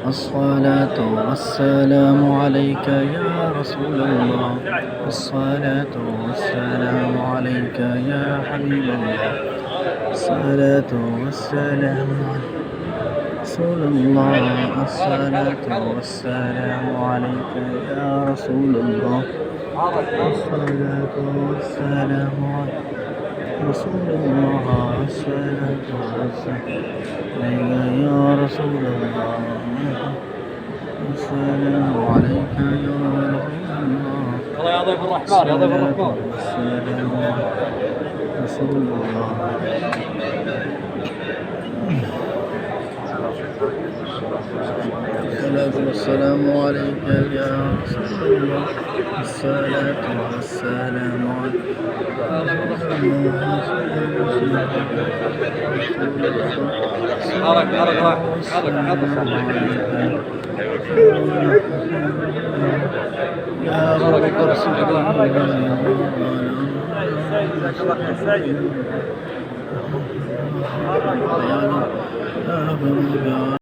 الصلاة والسلام عليك يا رسول الله. الصلاة والسلام عليك يا حبيب الله. الصلاة والسلام عليك رسول الله. الصلاة والسلام عليك يا رسول الله. الصلاة والسلام عليك رسول الله. الصلاة والسلام عليك يا رسول الله. السلام عليك يا رسول الله. الله يا ضيف الرحمن يا ضيف الرحمن. السلام عليك رسول الله. الصلاة والسلام عليك يا رسول الله. الصلاة والسلام عليك حرك حرك حرك حرك يا رب ارسل